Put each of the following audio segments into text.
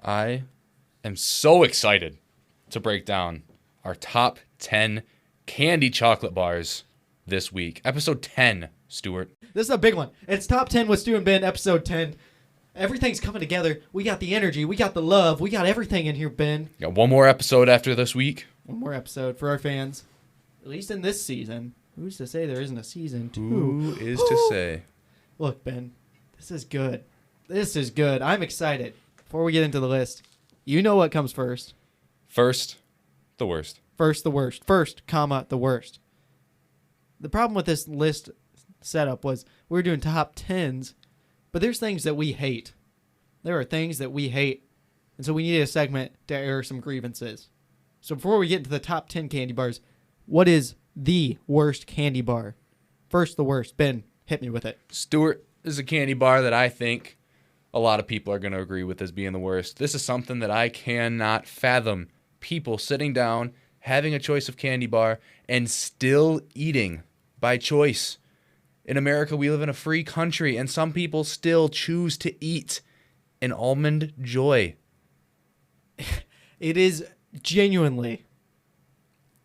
I am so excited to break down our top 10 candy chocolate bars this week. Episode 10, Stuart. This is a big one. It's Top 10 with Stu and Ben, episode 10. Everything's coming together. We got the energy. We got the love. We got everything in here, Ben. Got one more episode after this week. One more episode for our fans. At least in this season. Who's to say there isn't a season 2? Who is to say? Look, Ben, this is good. This is good. I'm excited. Before we get into the list, you know what comes first. First, the worst. First, the worst. First, comma, the worst. The problem with this list setup was we were doing top 10s, but there's things that we hate. There are things that we hate, and so we needed a segment to air some grievances. So before we get into the top 10 candy bars, what is the worst candy bar? First, the worst. Ben, hit me with it. Stuart, this is a candy bar that I think a lot of people are going to agree with as being the worst. This is something that I cannot fathom. People sitting down, having a choice of candy bar, and still eating by choice. In America, we live in a free country, and some people still choose to eat an Almond Joy. It is genuinely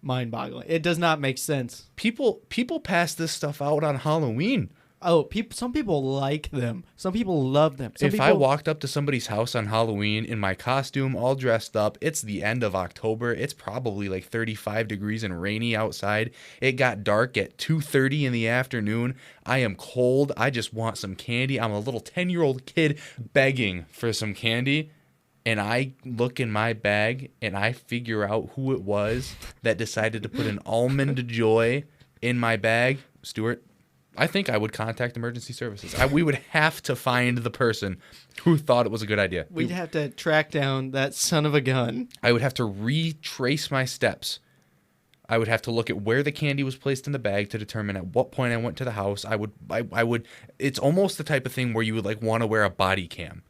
mind-boggling. It does not make sense. People pass this stuff out on Halloween. Oh, some people like them. Some people love them. I walked up to somebody's house on Halloween in my costume, all dressed up, it's the end of October. It's probably like 35 degrees and rainy outside. It got dark at 2:30 in the afternoon. I am cold. I just want some candy. I'm a little 10-year-old kid begging for some candy. And I look in my bag and I figure out who it was that decided to put an Almond Joy in my bag. Stuart, I think I would contact emergency services. We would have to find the person who thought it was a good idea. We'd have to track down that son of a gun. I would have to retrace my steps. I would have to look at where the candy was placed in the bag to determine at what point I went to the house. I would. It's almost the type of thing where you would like want to wear a body cam.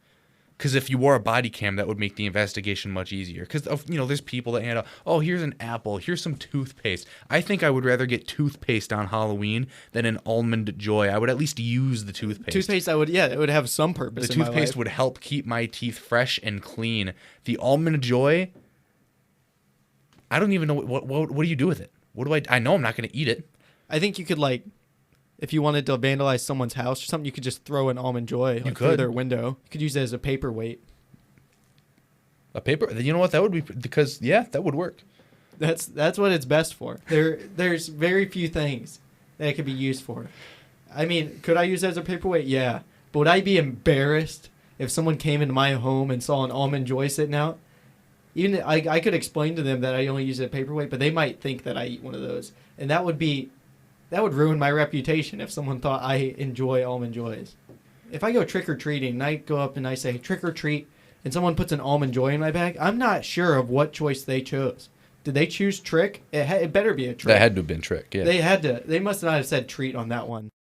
Because if you wore a body cam, that would make the investigation much easier. Because, there's people that hand out, oh, here's an apple, here's some toothpaste. I think I would rather get toothpaste on Halloween than an Almond Joy. I would at least use the toothpaste. Toothpaste, it would have some purpose The in my toothpaste life. would help keep my teeth fresh and clean. The Almond Joy, I don't even know, what do you do with it? I know I'm not going to eat it. I think you could, if you wanted to vandalize someone's house or something, you could just throw an Almond Joy through their window. You could use it as a paperweight. A paper? You know what? That would be, because, that would work. That's what it's best for. There's very few things that it could be used for. I mean, could I use it as a paperweight? Yeah. But would I be embarrassed if someone came into my home and saw an Almond Joy sitting out? Even I could explain to them that I only use it as a paperweight, but they might think that I eat one of those. And that would ruin my reputation if someone thought I enjoy Almond Joys. If I go trick-or-treating and I go up and I say, trick-or-treat, and someone puts an Almond Joy in my bag, I'm not sure of what choice they chose. Did they choose trick? It better be a trick. That had to have been trick, yeah. They must not have said treat on that one.